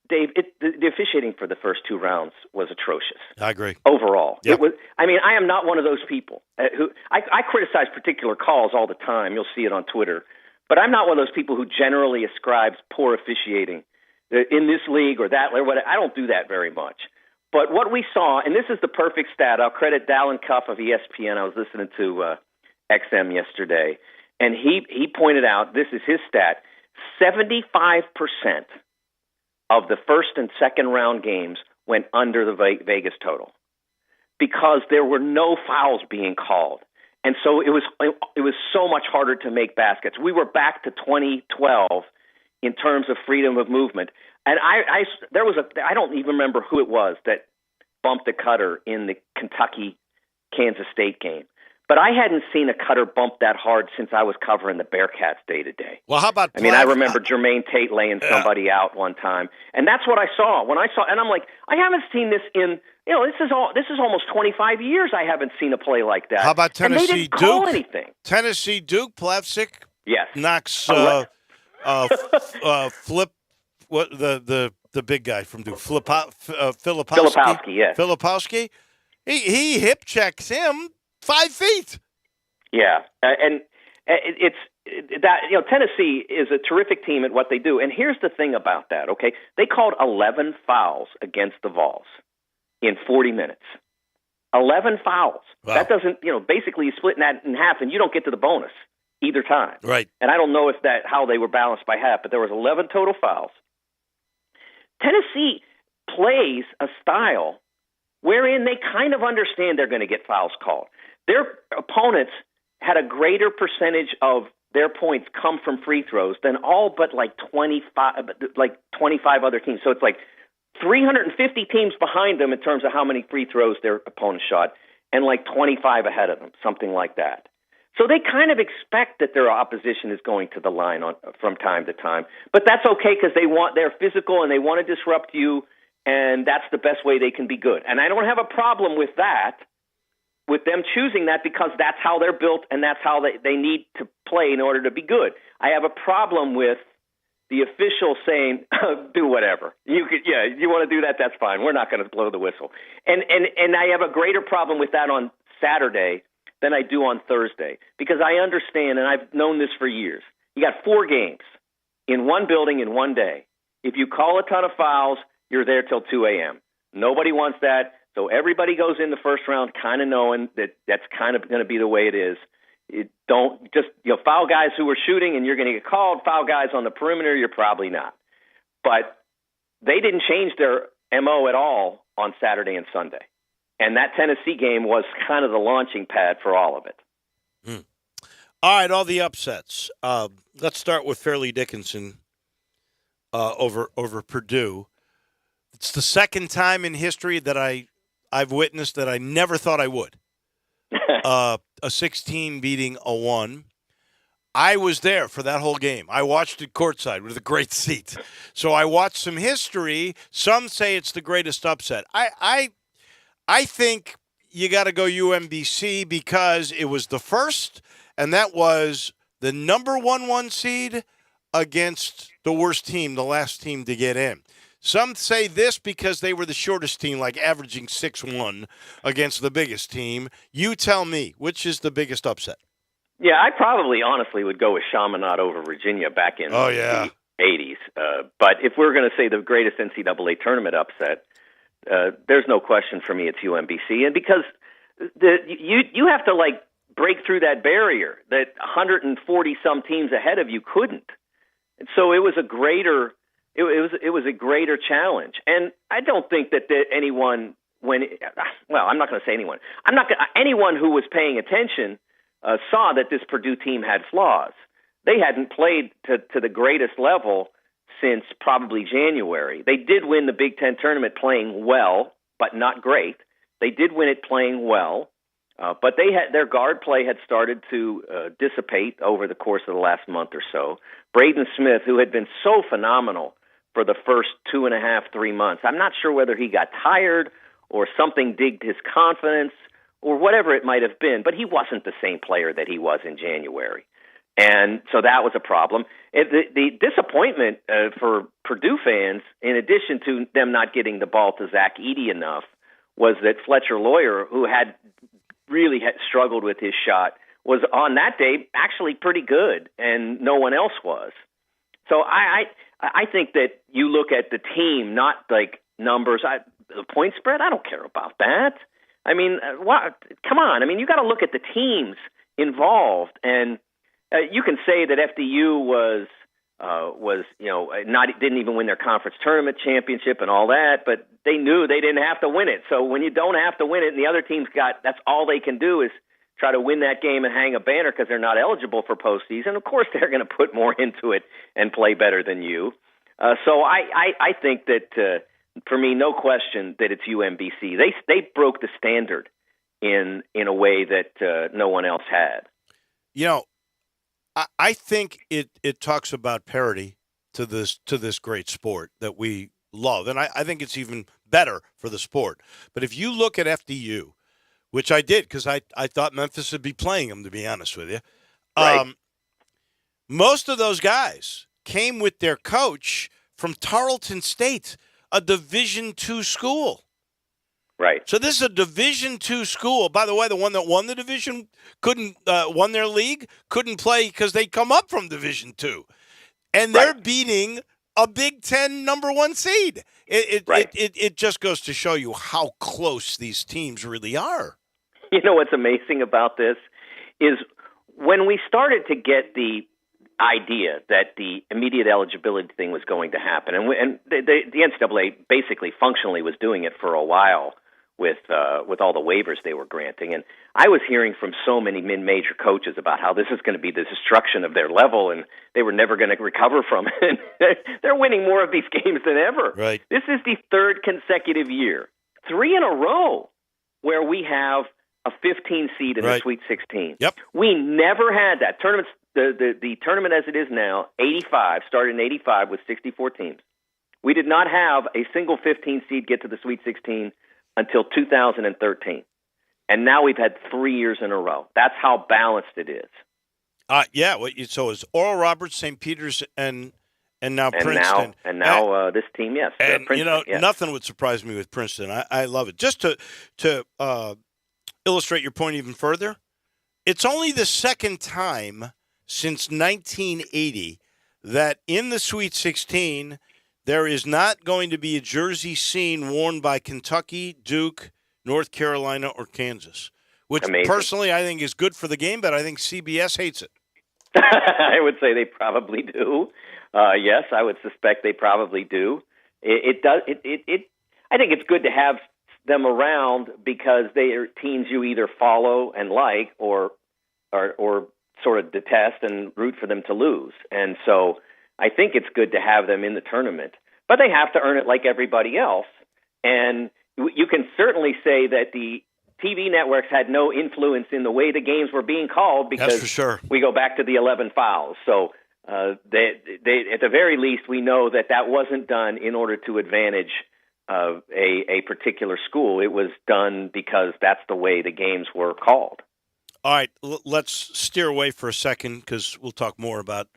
Dave, the officiating for the first two rounds was atrocious. I agree. Overall, yep. It was. I mean, I am not one of those people who I criticize particular calls all the time. You'll see it on Twitter, but I'm not one of those people who generally ascribes poor officiating in this league or that. Or what. I don't do that very much. But what we saw, and this is the perfect stat, I'll credit Dallin Cuff of ESPN. I was listening to XM yesterday, and he pointed out, this is his stat, 75% of the first and second round games went under the Vegas total because there were no fouls being called. And so it was so much harder to make baskets. We were back to 2012 in terms of freedom of movement. And I don't even remember who it was that bumped a cutter in the Kentucky-Kansas State game. But I hadn't seen a cutter bump that hard since I was covering the Bearcats day to day. Well, how about? I remember Jermaine Tate laying somebody out one time, and that's what I saw. And I'm like, I haven't seen this in. This is almost 25 years. I haven't seen a play like that. How about Tennessee and they didn't Duke? Call anything. Tennessee Duke, Plavsic. Yes. Knocks Flip. What the big guy from Duke? Filipowski. Yes. Filipowski. He hip checks him 5 feet. Yeah, and it's that Tennessee is a terrific team at what they do. And here's the thing about that. Okay, they called 11 fouls against the Vols in 40 minutes. 11 fouls. Wow. That doesn't, basically splitting that in half, and you don't get to the bonus either time. Right. And I don't know how they were balanced by half, but there was 11 total fouls. Tennessee plays a style wherein they kind of understand they're going to get fouls called. Their opponents had a greater percentage of their points come from free throws than all but 25 other teams. So it's like 350 teams behind them in terms of how many free throws their opponents shot, and 25 ahead of them, something like that. So they kind of expect that their opposition is going to the line from time to time, but that's okay because they're physical and they want to disrupt you, and that's the best way they can be good. And I don't have a problem with that, with them choosing that, because that's how they're built and that's how they need to play in order to be good. I have a problem with the official saying, do whatever. You want to do that, that's fine. We're not going to blow the whistle. And I have a greater problem with that on Saturday than I do on Thursday, because I understand, and I've known this for years. You got 4 games in one building in one day. If you call a ton of fouls, you're there till 2 a.m. Nobody wants that. So everybody goes in the first round kind of knowing that that's kind of going to be the way it is. Don't just foul guys who are shooting and you're going to get called. Foul guys on the perimeter, you're probably not. But they didn't change their MO at all on Saturday and Sunday. And that Tennessee game was kind of the launching pad for all of it. All right, all the upsets. Let's start with Fairleigh Dickinson over Purdue. It's the second time in history that I've witnessed that I never thought I would. A 16 beating a 1. I was there for that whole game. I watched it courtside with a great seat. So I watched some history. Some say it's the greatest upset. I think you got to go UMBC because it was the first, and that was the number 1 seed against the worst team, the last team to get in. Some say this because they were the shortest team, like averaging 6'1" against the biggest team. You tell me, which is the biggest upset? Yeah, I probably honestly would go with Chaminade over Virginia back in the 80s. But if we're going to say the greatest NCAA tournament upset, there's no question for me it's UMBC. And because you have to break through that barrier that 140 some teams ahead of you couldn't. And so it was a greater challenge. And I don't think that anyone I'm not going to say anyone. Anyone who was paying attention saw that this Purdue team had flaws. They hadn't played to the greatest level since probably January. They did win the Big Ten tournament playing well, but not great. They did win it playing well, but their guard play had started to dissipate over the course of the last month or so. Braden Smith, who had been so phenomenal for the first 2.5, 3 months, I'm not sure whether he got tired or something digged his confidence or whatever it might have been, but he wasn't the same player that he was in January. And so that was a problem. The disappointment for Purdue fans, in addition to them not getting the ball to Zach Edey enough, was that Fletcher Lawyer, who had struggled with his shot, was on that day actually pretty good, and no one else was. So I think that you look at the team, not like numbers. the point spread? I don't care about that. I mean, come on. I mean, you got to look at the teams involved, and you can say that FDU was didn't even win their conference tournament championship and all that, but they knew they didn't have to win it. So when you don't have to win it, and the other team's that's all they can do is try to win that game and hang a banner because they're not eligible for postseason. Of course, they're going to put more into it and play better than you. So I think that for me, no question that it's UMBC. They broke the standard in a way that no one else had. You know, I think it talks about parity to this great sport that we love, and I think it's even better for the sport. But if you look at FDU, which I did because I thought Memphis would be playing them, to be honest with you, right. Most of those guys came with their coach from Tarleton State, a Division II school. Right. So this is a Division II school. By the way, the one that won the division won their league, couldn't play because they come up from Division II. And they're beating a Big Ten number 1 seed. It just goes to show you how close these teams really are. You know what's amazing about this is when we started to get the idea that the immediate eligibility thing was going to happen, and the NCAA basically functionally was doing it for a while with all the waivers they were granting. And I was hearing from so many mid-major coaches about how this is going to be the destruction of their level and they were never going to recover from it. They're winning more of these games than ever. Right. This is the third consecutive year, 3 in a row, where we have a 15 seed in the Sweet 16. Yep. We never had that. Tournaments, the tournament as it is now, 85, started in 85 with 64 teams. We did not have a single 15 seed get to the Sweet 16 until 2013. And now we've had 3 years in a row. That's how balanced it is. So it's Oral Roberts, St. Peter's, and now Princeton. Now this team, yes. And, Princeton, yes. Nothing would surprise me with Princeton. I love it. Just to illustrate your point even further, it's only the second time since 1980 that in the Sweet 16 there is not going to be a jersey seen worn by Kentucky, Duke, North Carolina, or Kansas, which personally I think is good for the game, but I think CBS hates it. I would say they probably do. Yes, I would suspect they probably do. It does. I think it's good to have them around because they are teams you either follow and like or sort of detest and root for them to lose. And so I think it's good to have them in the tournament, but they have to earn it like everybody else. And you can certainly say that the TV networks had no influence in the way the games were being called because that's for sure. We go back to the 11 fouls. So they at the very least, we know that wasn't done in order to advantage a particular school. It was done because that's the way the games were called. All right, let's steer away for a second because we'll talk more about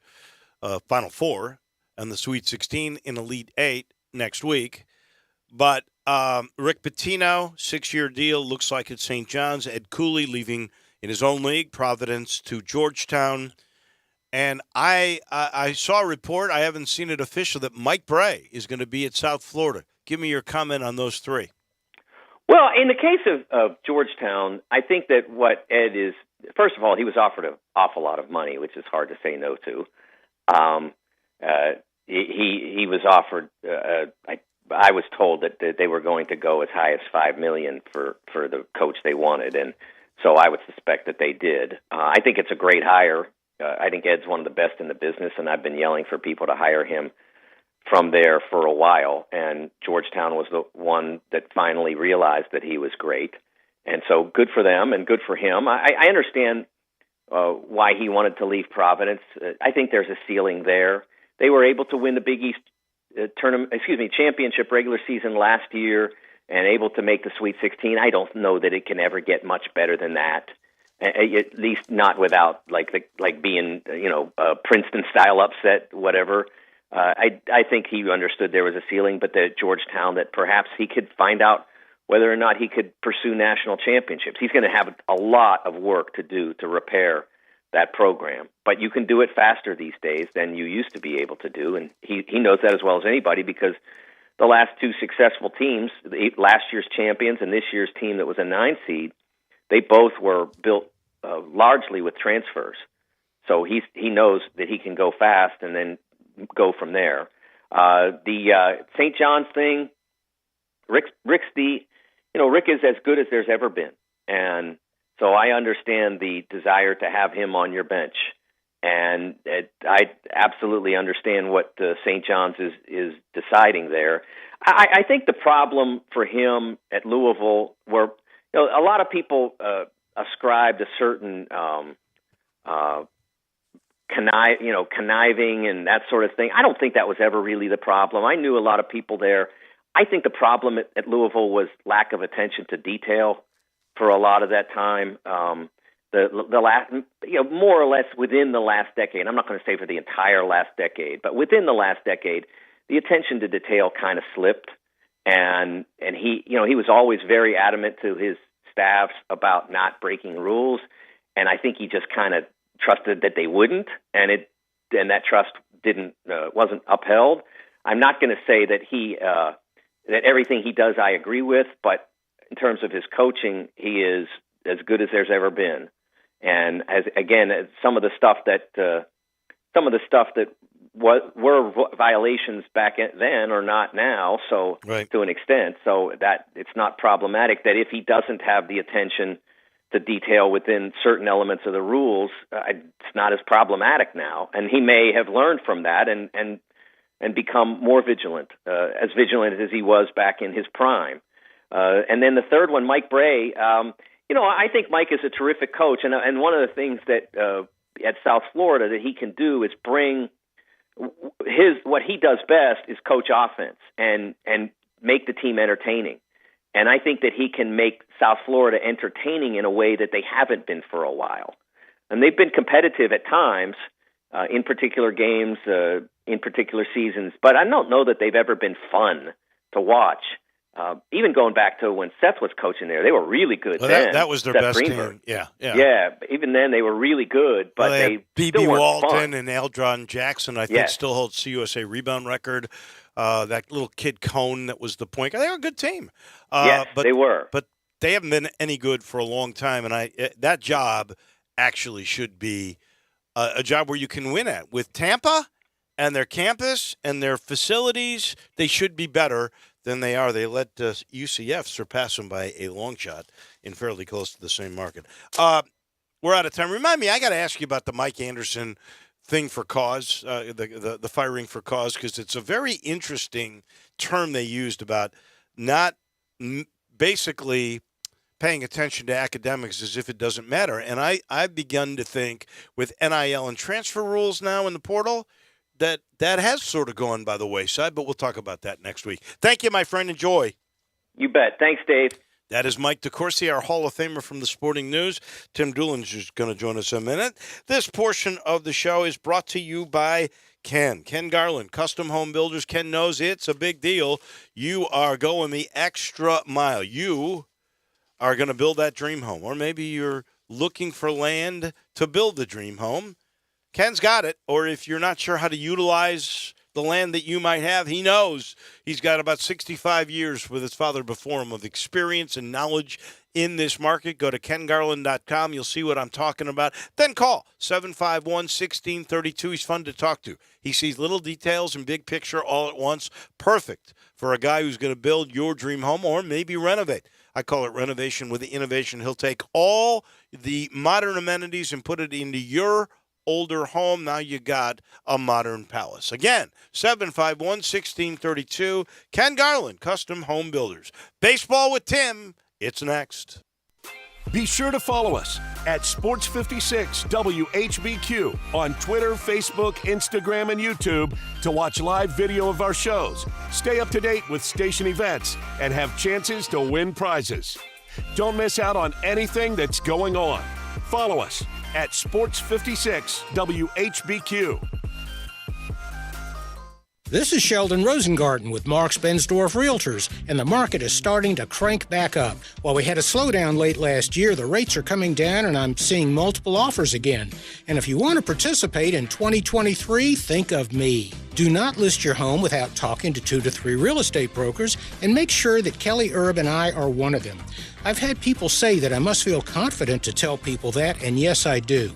Final Four and the Sweet 16 in Elite 8 next week. But Rick Pitino, 6-year deal, looks like it's St. John's. Ed Cooley leaving in his own league, Providence to Georgetown. And I saw a report, I haven't seen it official, that Mike Bray is going to be at South Florida. Give me your comment on those three. Well, in the case of Georgetown, I think that what Ed is, first of all, he was offered an awful lot of money, which is hard to say no to. He was offered, I was told that they were going to go as high as $5 million for the coach they wanted, and so I would suspect that they did. I think it's a great hire. I think Ed's one of the best in the business, and I've been yelling for people to hire him from there for a while, and Georgetown was the one that finally realized that he was great. And so good for them and good for him. I understand why he wanted to leave Providence. I think there's a ceiling there. They were able to win the Big East championship regular season last year and able to make the Sweet 16. I don't know that it can ever get much better than that. At least not without like being a Princeton style upset, whatever. I think he understood there was a ceiling, but that Georgetown, that perhaps he could find out whether or not he could pursue national championships. He's going to have a lot of work to do to repair that program, but you can do it faster these days than you used to be able to do, and he knows that as well as anybody because the last two successful teams, last year's champions and this year's team that was a 9 seed, they both were built largely with transfers. So he knows that he can go fast and then go from there. The St. John's thing, Rick is as good as there's ever been, and so I understand the desire to have him on your bench, and I absolutely understand what St. John's is deciding there. I think the problem for him at Louisville, where a lot of people ascribed a certain conniving and that sort of thing. I don't think that was ever really the problem. I knew a lot of people there. I think the problem at Louisville was lack of attention to detail for a lot of that time. The last, more or less within the last decade. I'm not going to say for the entire last decade, but within the last decade, the attention to detail kind of slipped, and he was always very adamant to his staffs about not breaking rules, and I think he just kind of trusted that they wouldn't, and that trust wasn't upheld. I'm not going to say that that everything he does I agree with, but in terms of his coaching, he is as good as there's ever been. And some of the stuff that were violations back then are not now. So right. To an extent, so that it's not problematic. That if he doesn't have the attention to detail within certain elements of the rules, it's not as problematic now. And he may have learned from that and become more vigilant, as vigilant as he was back in his prime. And then the third one, Mike Bray. I think Mike is a terrific coach, and one of the things that at South Florida that he can do is bring what he does best is coach offense and make the team entertaining. And I think that he can make South Florida entertaining in a way that they haven't been for a while. And they've been competitive at times in particular games, in particular seasons, but I don't know that they've ever been fun to watch. Even going back to when Seth was coaching there, they were really good then. That was their Seth best Greenberg. team. Yeah. Yeah, even then they were really good, but they B.B. still weren't Walton fun. and Eldron Jackson, I think, still holds CUSA rebound record. That little kid Cone that was the point guard. They were a good team. They were. But they haven't been any good for a long time, and that job actually should be a job where you can win at. With Tampa and their campus and their facilities, they should be better than they are. They let UCF surpass them by a long shot in fairly close to the same market. We're out of time. Remind me, I got to ask you about the Mike Anderson thing for cause, the firing for cause, because it's a very interesting term they used about not basically paying attention to academics as if it doesn't matter. And I've begun to think with NIL and transfer rules now in the portal, that has sort of gone by the wayside, but we'll talk about that next week. Thank you, my friend. Enjoy. You bet. Thanks, Dave. That is Mike DeCourcy, our Hall of Famer from the Sporting News. Tim Doolin's just going to join us in a minute. This portion of the show is brought to you by Ken Garland, Custom Home Builders. Ken knows it's a big deal. You are going the extra mile. You are going to build that dream home, or maybe you're looking for land to build the dream home. Ken's got it, or if you're not sure how to utilize the land that you might have, he knows. He's got about 65 years with his father before him of experience and knowledge in this market. Go to kengarland.com. You'll see what I'm talking about. Then call 751-1632. He's fun to talk to. He sees little details and big picture all at once. Perfect for a guy who's going to build your dream home or maybe renovate. I call it renovation with the innovation. He'll take all the modern amenities and put it into your older home. Now you got a modern palace. Again, 751-1632. Ken Garland, Custom Home Builders. Baseball with Tim. It's next. Be sure to follow us at Sports56 WHBQ on Twitter, Facebook, Instagram, and YouTube to watch live video of our shows, stay up to date with station events, and have chances to win prizes. Don't miss out on anything that's going on. Follow us at Sports56 WHBQ. This is Sheldon Rosengarten with Marks Bensdorf Realtors, and the market is starting to crank back up. While we had a slowdown late last year, the rates are coming down and I'm seeing multiple offers again. And if you want to participate in 2023, think of me. Do not list your home without talking to 2 to 3 real estate brokers, and make sure that Kelly Erb and I are one of them. I've had people say that I must feel confident to tell people that, and yes, I do.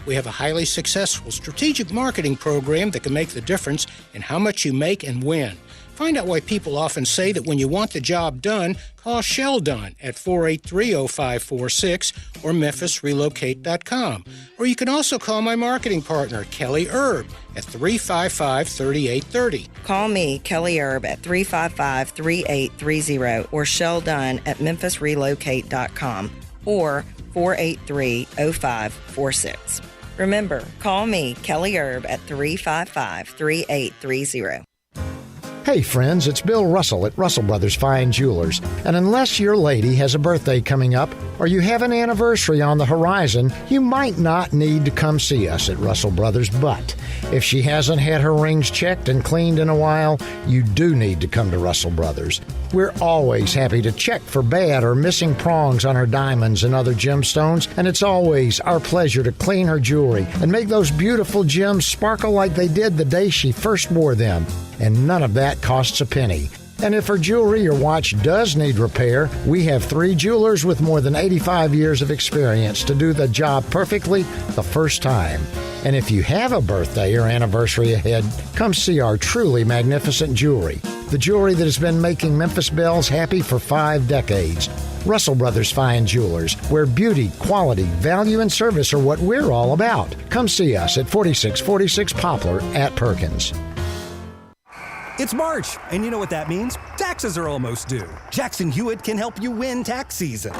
We have a highly successful strategic marketing program that can make the difference in how much you make and when. Find out why people often say that when you want the job done, call Sheldon at 483-0546 or memphisrelocate.com. Or you can also call my marketing partner, Kelly Erb, at 355-3830. Call me, Kelly Erb, at 355-3830 or Sheldon at memphisrelocate.com or 483-0546. Remember, call me, Kelly Erb, at 355-3830. Hey friends, it's Bill Russell at Russell Brothers Fine Jewelers. And unless your lady has a birthday coming up or you have an anniversary on the horizon, you might not need to come see us at Russell Brothers. But if she hasn't had her rings checked and cleaned in a while, you do need to come to Russell Brothers. We're always happy to check for bad or missing prongs on her diamonds and other gemstones, and it's always our pleasure to clean her jewelry and make those beautiful gems sparkle like they did the day she first wore them. And none of that costs a penny. And if her jewelry or watch does need repair, we have 3 jewelers with more than 85 years of experience to do the job perfectly the first time. And if you have a birthday or anniversary ahead, come see our truly magnificent jewelry. The jewelry that has been making Memphis Belles happy for 5 decades. Russell Brothers Fine Jewelers, where beauty, quality, value, and service are what we're all about. Come see us at 4646 Poplar at Perkins. It's March, and you know what that means? Taxes are almost due. Jackson Hewitt can help you win tax season.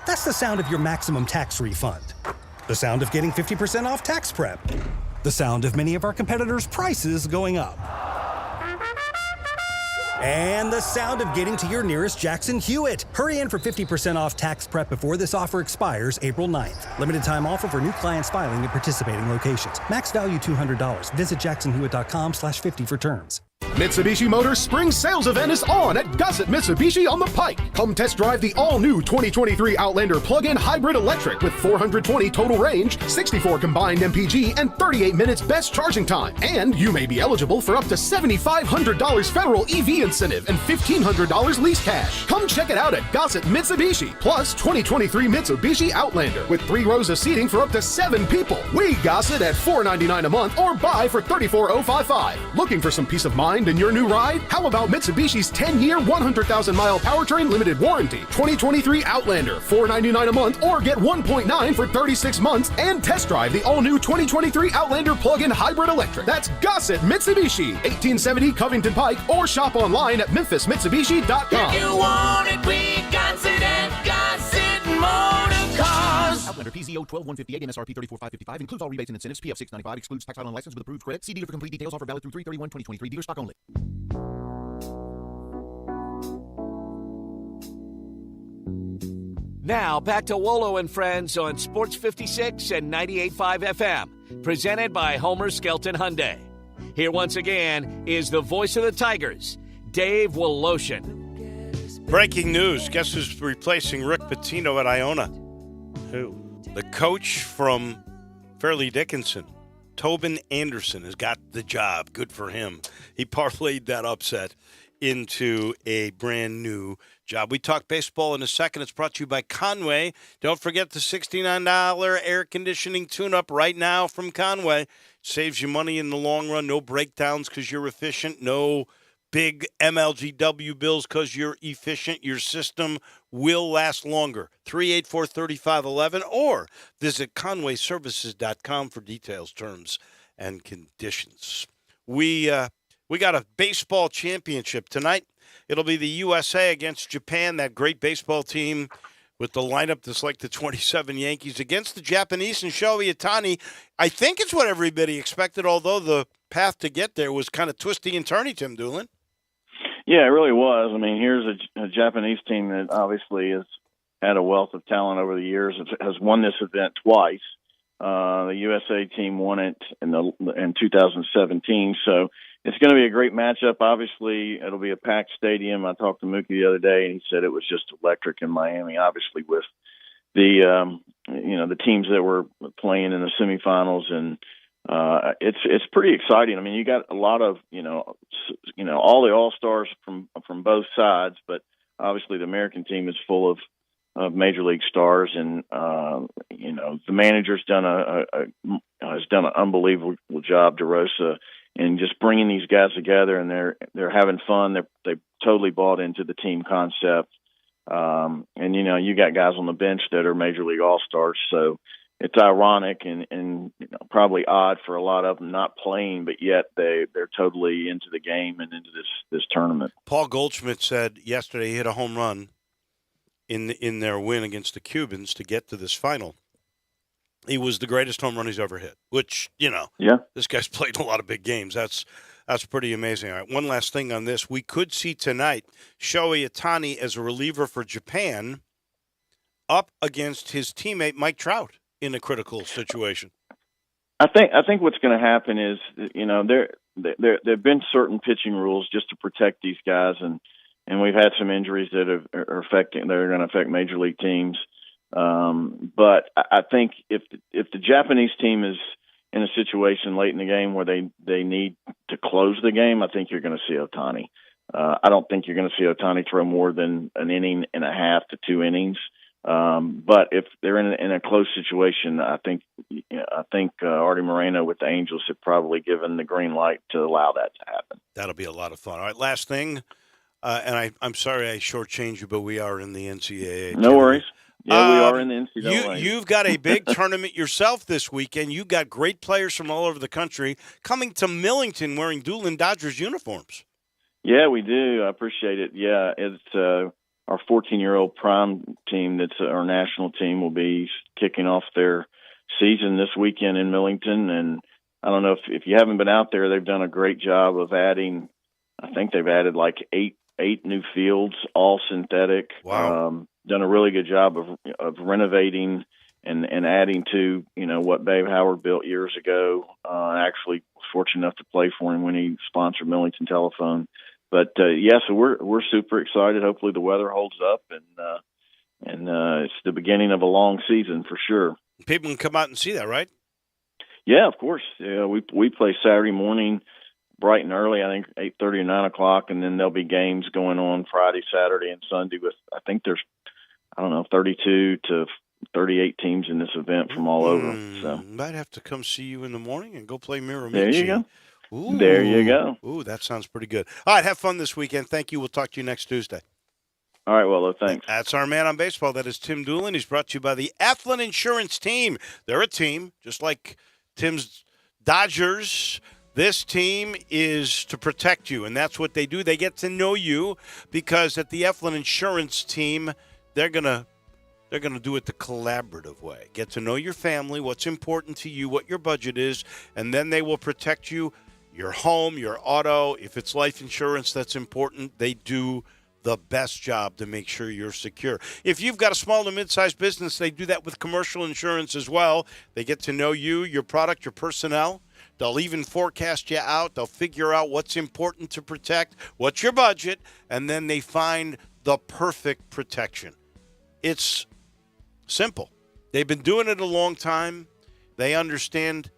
That's the sound of your maximum tax refund. The sound of getting 50% off tax prep. The sound of many of our competitors' prices going up. And the sound of getting to your nearest Jackson Hewitt. Hurry in for 50% off tax prep before this offer expires April 9th. Limited time offer for new clients filing in participating locations. Max value $200. Visit jacksonhewitt.com/50 for terms. Mitsubishi Motors Spring Sales Event is on at Gossett Mitsubishi on the Pike. Come test drive the all-new 2023 Outlander plug-in hybrid electric with 420 total range, 64 combined MPG, and 38 minutes best charging time. And you may be eligible for up to $7,500 federal EV incentive and $1,500 lease cash. Come check it out at Gossett Mitsubishi. Plus 2023 Mitsubishi Outlander with 3 rows of seating for up to 7 people. We Gossett at $499 a month or buy for $34,055. Looking for some peace of mind in your new ride? How about Mitsubishi's 10-year, 100,000-mile powertrain limited warranty? 2023 Outlander, $499 a month, or get 1.9 for 36 months, and test drive the all-new 2023 Outlander plug-in hybrid electric. That's Gossett Mitsubishi, 1870 Covington Pike, or shop online at memphismitsubishi.com. If you want it, we Gossett at Gossett Motor Cars. Outlander PZO 12158 MSRP 34555 includes all rebates and incentives. PF 695 excludes tax title and license with approved credit. See dealer for complete details. Offer valid through 3/31/2023. Dealer stock only. Now back to Wolo and Friends on Sports 56 and 98.5 FM, presented by Homer Skelton Hyundai. Here once again is the voice of the Tigers, Dave Woloshin. Breaking news. Guess who's replacing Rick Pitino at Iona? Who? The coach from Fairleigh Dickinson, Tobin Anderson, has got the job. Good for him. He parlayed that upset into a brand new job. We talk baseball in a second. It's brought to you by Conway. Don't forget the $69 air conditioning tune-up right now from Conway. Saves you money in the long run. No breakdowns because you're efficient. No big MLGW bills because you're efficient. Your system will last longer. 384-3511 or visit conwayservices.com for details, terms, and conditions. We got a baseball championship tonight. It'll be the USA against Japan, that great baseball team with the lineup that's like the 27 Yankees, against the Japanese and Shohei Ohtani. I think it's what everybody expected, although the path to get there was kind of twisty and turny, Tim Doolin. Yeah, it really was. I mean, here's a Japanese team that obviously has had a wealth of talent over the years. It has won this event twice. The USA team won it in 2017. So it's going to be a great matchup. Obviously, it'll be a packed stadium. I talked to Mookie the other day, and he said it was just electric in Miami. Obviously, with the teams that were playing in the semifinals, and it's pretty exciting. I mean, you got a lot of all the all-stars from both sides, but obviously the American team is full of major league stars, and the manager's done has done an unbelievable job, DeRosa, in just bringing these guys together, and they're having fun. They totally bought into the team concept, and you got guys on the bench that are major league all-stars, so it's ironic and probably odd for a lot of them not playing, but yet they're totally into the game and into this tournament. Paul Goldschmidt said yesterday he hit a home run in their win against the Cubans to get to this final. He was the greatest home run he's ever hit, which, this guy's played a lot of big games. That's pretty amazing. All right, one last thing on this. We could see tonight Shohei Ohtani as a reliever for Japan up against his teammate Mike Trout in a critical situation. I think what's going to happen is, there've been certain pitching rules just to protect these guys, and we've had some injuries that are going to affect major league teams. But I think if the Japanese team is in a situation late in the game where they need to close the game, I think you're going to see Ohtani. I don't think you're going to see Ohtani throw more than an inning and a half to 2 innings. But if they're in a close situation, I think Artie Moreno with the Angels have probably given the green light to allow that to happen. That'll be a lot of fun. All right, last thing, and I'm sorry I shortchanged you, but we are in the NCAA. No worries. Yeah, we are in the NCAA. You've got a big tournament yourself this weekend. You've got great players from all over the country coming to Millington wearing Doolin Dodgers uniforms. Yeah, we do. I appreciate it. Yeah, it's our 14-year-old prime team. That's our national team. Will be kicking off their season this weekend in Millington. And I don't know if you haven't been out there, they've done a great job of adding. I think they've added like eight new fields, all synthetic. Wow. Done a really good job of renovating and adding to, what Babe Howard built years ago. Actually was fortunate enough to play for him when he sponsored Millington Telephone. But so we're super excited. Hopefully the weather holds up, and it's the beginning of a long season for sure. People can come out and see that, right? Yeah, of course. Yeah, we play Saturday morning, bright and early. I think 8:30 or 9 o'clock, and then there'll be games going on Friday, Saturday, and Sunday. With I think there's 32 to 38 teams in this event from all over. So might have to come see you in the morning and go play Miramichi. There you go. Ooh. There you go. Ooh, that sounds pretty good. All right, have fun this weekend. Thank you. We'll talk to you next Tuesday. All right, well, thanks. That's our man on baseball. That is Tim Doolin. He's brought to you by the Athlon Insurance Team. They're a team, just like Tim's Dodgers. This team is to protect you, and that's what they do. They get to know you because at the Athlon Insurance Team, they're gonna do it the collaborative way. Get to know your family, what's important to you, what your budget is, and then they will protect you, your home, your auto. If it's life insurance that's important, they do the best job to make sure you're secure. If you've got a small to mid-sized business, they do that with commercial insurance as well. They get to know you, your product, your personnel. They'll even forecast you out. They'll figure out what's important to protect, what's your budget, and then they find the perfect protection. It's simple. They've been doing it a long time. They understand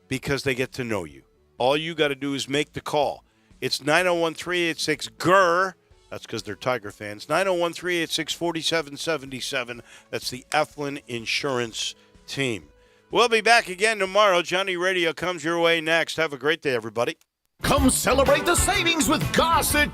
because they get to know you. All you got to do is make the call. It's 901-386-GER. That's because they're Tiger fans. 901-386-4777. That's the Athlon Insurance Team. We'll be back again tomorrow. Johnny Radio comes your way next. Have a great day, everybody. Come celebrate the savings with Gossett